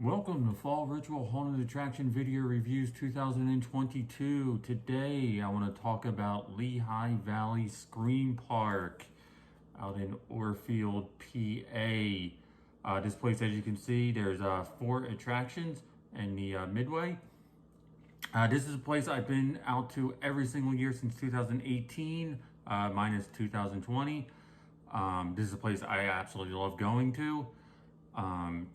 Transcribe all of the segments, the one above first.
Welcome to Fall Ritual Haunted Attraction Video Reviews 2022. Today I want to talk about Lehigh Valley Scream Park out in Orfield, PA. This place, as you can see, there's 4 attractions in the Midway. This is a place I've been out to every single year since 2018, minus 2020. This is a place I absolutely love going to.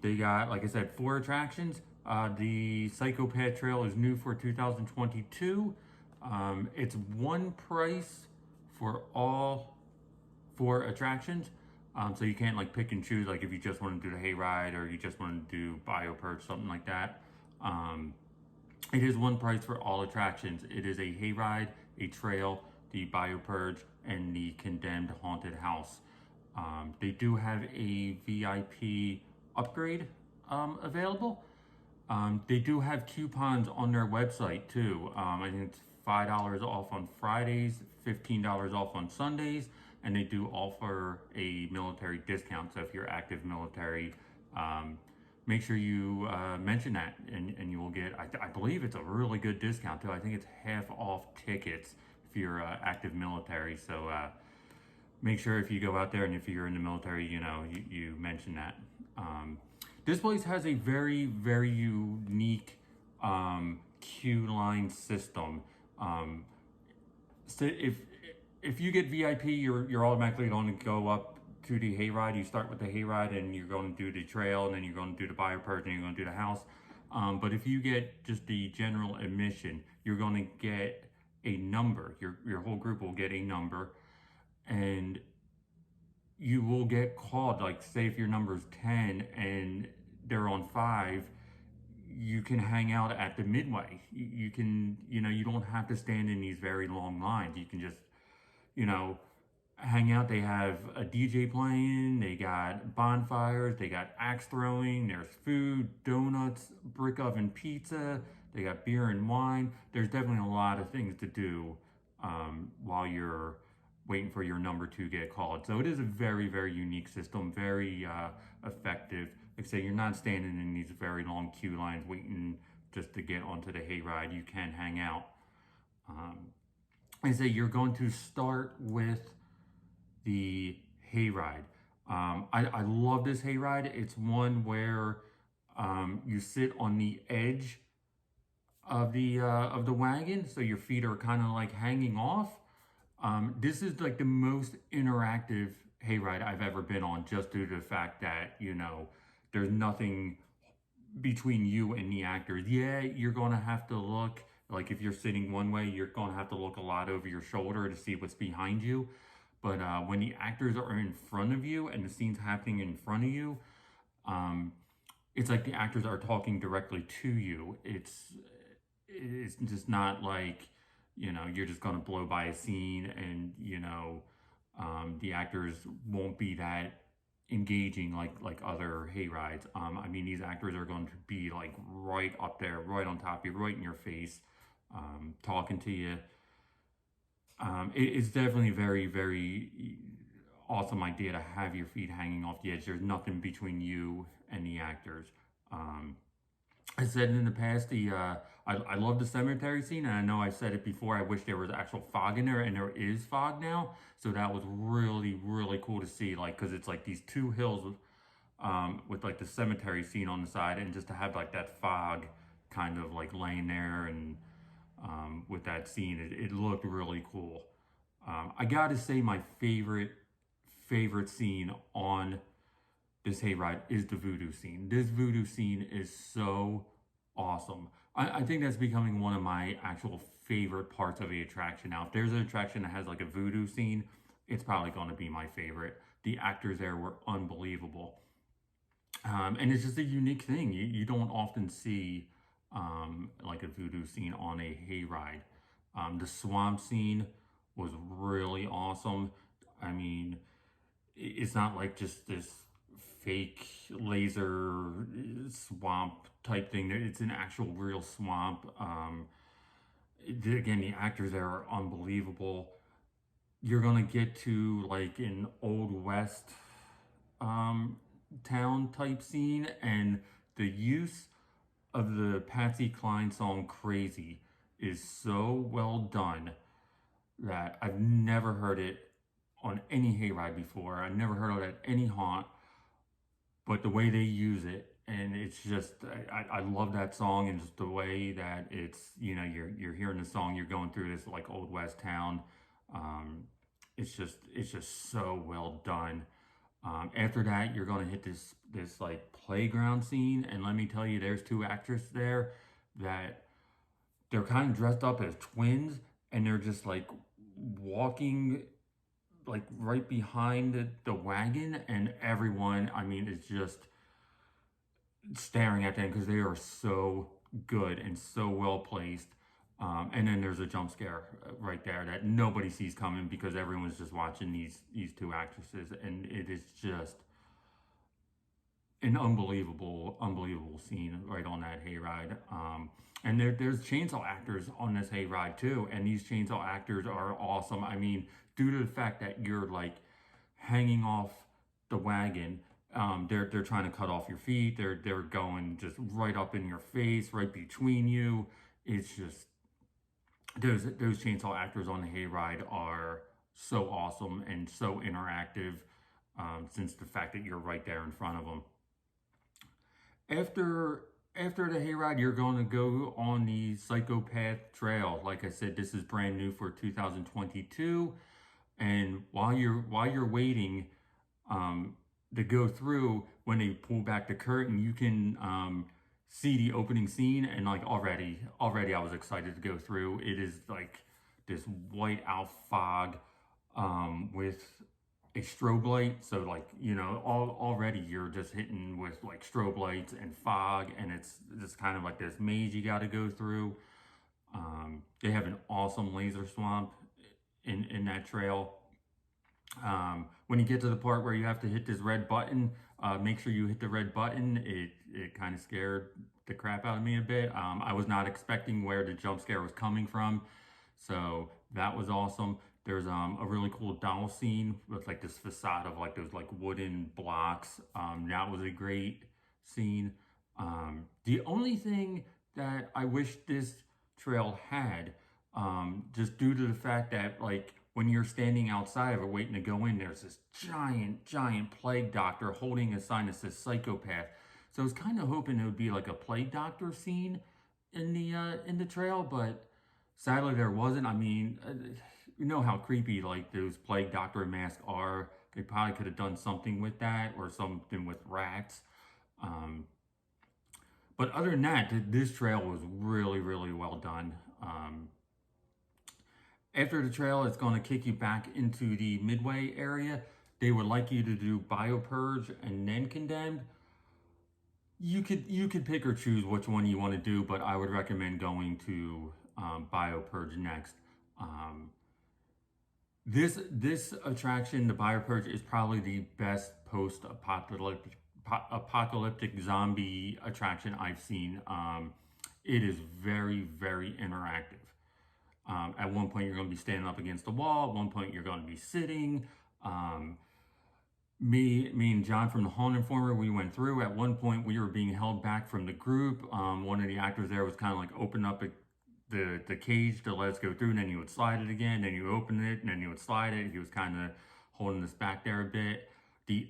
They got, like I said, 4 attractions. The Psychopath Trail is new for 2022. It's one price for all 4 attractions. So you can't like pick and choose, like if you just want to do the Hayride or you just want to do Purge, something like that. It is one price for all attractions. It is a Hayride, a trail, the Purge, and the Condemned Haunted House. They do have a VIP upgrade available. They do have coupons on their website too. I think it's $5 off on Fridays, $15 off on Sundays, and they do offer a military discount. So if you're active military, make sure you mention that, and you will get, I believe it's a really good discount too. I think it's half off tickets if you're active military. So make sure if you go out there and if you're in the military, you mention that. This place has a very, very unique queue line system. So if you get VIP, you're automatically going to go up to the Hayride. You start with the Hayride and you're going to do the trail, and then you're going to do the Purge, and you're going to do the house. But if you get just the general admission, you're going to get a number. Your whole group will get a number, and you will get called. Like, say if your number's 10 and they're on 5, you can hang out at the Midway. You can, you don't have to stand in these very long lines. You can just, hang out. They have a DJ playing, they got bonfires, they got axe throwing, there's food, donuts, brick oven pizza, they got beer and wine. There's definitely a lot of things to do while you're waiting for your number to get called. So it is a very, very unique system, very effective. Like I say, you're not standing in these very long queue lines waiting just to get onto the Hayride. You can hang out. I say you're going to start with the Hayride. I love this Hayride. It's one where you sit on the edge of the wagon, so your feet are kind of like hanging off. This is like the most interactive Hayride I've ever been on, just due to the fact that there's nothing between you and the actors. Yeah, you're gonna have to look, like if you're sitting one way, you're gonna have to look a lot over your shoulder to see what's behind you. But when the actors are in front of you and the scene's happening in front of you, it's like the actors are talking directly to you. It's just not like, you're just gonna blow by a scene and, the actors won't be that engaging like other Hayrides. I mean, these actors are going to be like right up there, right on top of you, right in your face, talking to you. It's definitely a very, very awesome idea to have your feet hanging off the edge. There's nothing between you and the actors. I said in the past, I love the cemetery scene, and I know I said it before. I wish there was actual fog in there, and there is fog now. So that was really, really cool to see, like, because it's like these 2 hills with like the cemetery scene on the side, and just to have like that fog kind of like laying there, and with that scene, it looked really cool. I gotta say, my favorite scene on this Hayride is the voodoo scene. This voodoo scene is so awesome. I think that's becoming one of my actual favorite parts of the attraction now. If there's an attraction that has like a voodoo scene, it's probably going to be my favorite. The actors there were unbelievable. And it's just a unique thing. You don't often see like a voodoo scene on a Hayride. The swamp scene was really awesome. I mean, it's not like just this fake laser swamp type thing. It's an actual real swamp. Again, the actors there are unbelievable. You're gonna get to like an old west town type scene, and the use of the Patsy Cline song "Crazy" is so well done that I've never heard it on any hayride before. I've never heard it at any haunt, but the way they use it, and it's just I love that song, and just the way that it's, you know, you're hearing the song, you're going through this like old west town. Um, it's just so well done. After that, you're gonna hit this like playground scene, and let me tell you, there's two actresses there that they're kind of dressed up as twins, and they're just like walking like right behind the wagon, and everyone, I mean, is just staring at them because they are so good and so well placed. And then there's a jump scare right there that nobody sees coming because everyone's just watching these two actresses, and it is just an unbelievable scene right on that hayride. And there's chainsaw actors on this hayride too, and these chainsaw actors are awesome. I mean, due to the fact that you're like hanging off the wagon, they're trying to cut off your feet. They're going just right up in your face, right between you. It's just those chainsaw actors on the hayride are so awesome and so interactive. Since the fact that you're right there in front of them. After the hayride, you're going to go on the Psychopath Trail. Like I said, this is brand new for 2022. And while you're waiting to go through, when they pull back the curtain, you can see the opening scene. And like already I was excited to go through. It is like this white out fog with a strobe light, so like, you know, already you're just hitting with like strobe lights and fog, and it's just kind of like this maze you got to go through. They have an awesome laser swamp in that trail. When you get to the part where you have to hit this red button, make sure you hit the red button. It kind of scared the crap out of me a bit. I was not expecting where the jump scare was coming from, so that was awesome. There's a really cool doll scene with like this facade of like those like wooden blocks. That was a great scene. The only thing that I wish this trail had, just due to the fact that like when you're standing outside of it waiting to go in, there's this giant plague doctor holding a sign that says Psychopath. So I was kind of hoping it would be like a plague doctor scene in the trail, but sadly there wasn't. I mean, you know how creepy like those plague doctor masks are. They probably could have done something with that, or something with rats. Um, but other than that, this trail was really well done. After the trail, it's going to kick you back into the Midway area. They would like you to do Purge and then Condemned. You could pick or choose which one you want to do, but I would recommend going to Purge next. This attraction, the Purge, is probably the best post-apocalyptic zombie attraction I've seen. It is very interactive. At one point, you're going to be standing up against the wall. At one point, you're going to be sitting. Me and John from the Haunt Informer, we went through. At one point, we were being held back from the group. One of the actors there was kind of like open up the cage to let us go through, and then you would slide it again, then you open it, and then you would slide it. He was kind of holding us back there a bit. The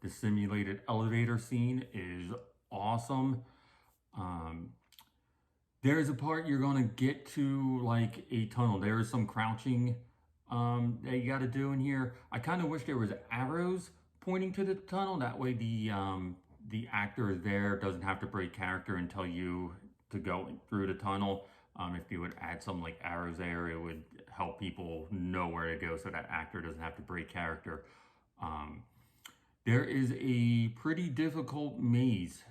simulated elevator scene is awesome. There's a part you're going to get to like a tunnel. There is some crouching that you got to do in here. I kind of wish there was arrows pointing to the tunnel. That way the actor there doesn't have to break character and tell you to go through the tunnel. If you would add some like arrows there, it would help people know where to go so that actor doesn't have to break character. There is a pretty difficult maze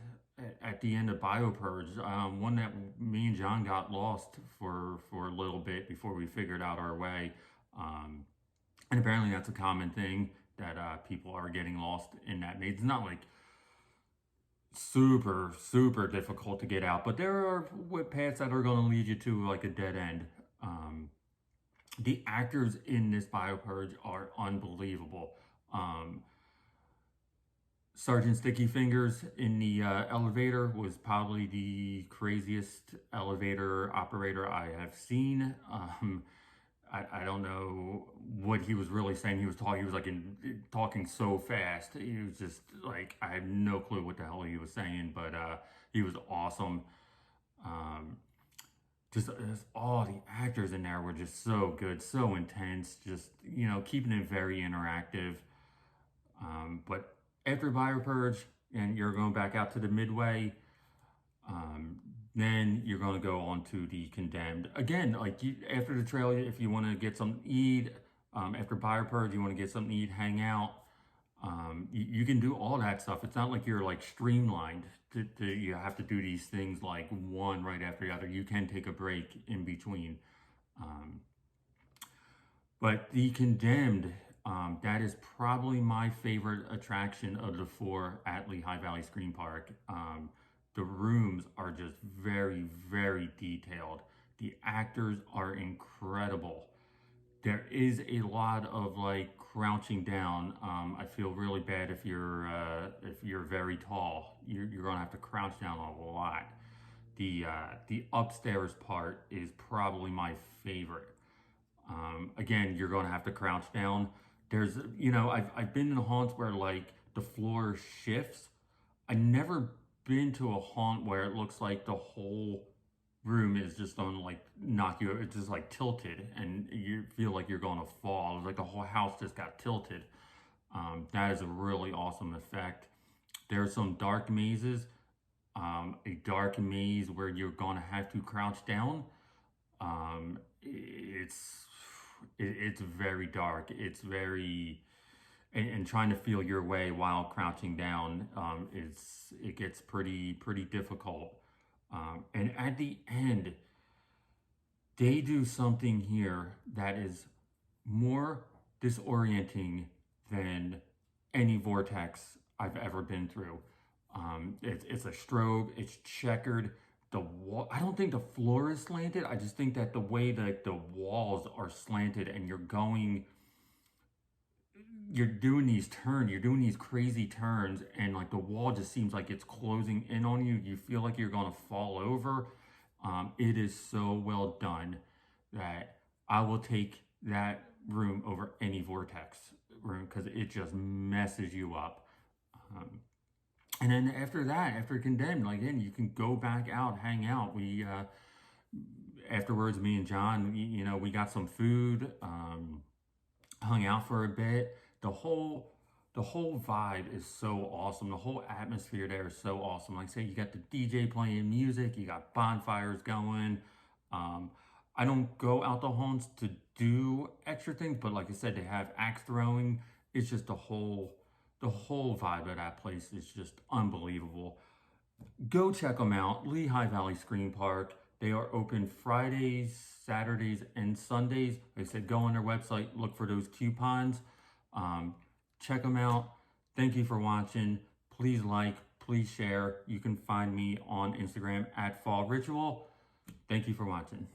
at the end of Purge, one that me and John got lost for a little bit before we figured out our way. And apparently that's a common thing, that people are getting lost in that maze. It's not like super difficult to get out, but there are paths that are going to lead you to like a dead end. The actors in this Purge are unbelievable. Sergeant Sticky Fingers in the elevator was probably the craziest elevator operator I have seen. I don't know what he was really saying. He was talking. He was like talking so fast. He was just like I had no clue what the hell he was saying, but he was awesome. Um, just all the actors in there were just so good, so intense. Just keeping it very interactive. But after Purge, and you're going back out to the Midway, um, then you're going to go on to the Condemned. Again, like after the trail, if you want to get something to eat, after Purge, you want to get something to eat, hang out. You can do all that stuff. It's not like you're like streamlined you have to do these things like one right after the other. You can take a break in between. Um, but the Condemned, that is probably my favorite attraction of the four at Lehigh Valley Scream Park. The rooms are just very, very detailed. The actors are incredible. There is a lot of like crouching down. I feel really bad if you're very tall. You're gonna have to crouch down a lot. The upstairs part is probably my favorite. Again, you're going to have to crouch down. There's, I've been in haunts where like the floor shifts. I never been to a haunt where it looks like the whole room is just on like knock you. It's just like tilted, and you feel like you're going to fall. It's like the whole house just got tilted. That is a really awesome effect. There's some dark mazes. A dark maze where you're going to have to crouch down. It's very dark. It's very and trying to feel your way while crouching down it gets pretty difficult. And at the end, they do something here that is more disorienting than any vortex I've ever been through. It's a strobe. It's checkered. The wall. I don't think the floor is slanted. I just think that the way that the walls are slanted, and you're doing these turns. You're doing these crazy turns, and like the wall just seems like it's closing in on you. You feel like you're gonna fall over. It is so well done that I will take that room over any vortex room because it just messes you up. Um, and then after that, after Condemned, like then you can go back out, hang out. We afterwards, me and John, we got some food, hung out for a bit. The whole vibe is so awesome. The whole atmosphere there is so awesome. Like I say, you got the DJ playing music, you got bonfires going. I don't go out the haunts to do extra things, but like I said, they have axe throwing. It's just the whole vibe of that place is just unbelievable. Go check them out. Lehigh Valley Scream Park. They are open Fridays, Saturdays, and Sundays. Like I said, go on their website, look for those coupons. Check them out. Thank you for watching. Please like, please share. You can find me on Instagram at Fall Ritual. Thank you for watching.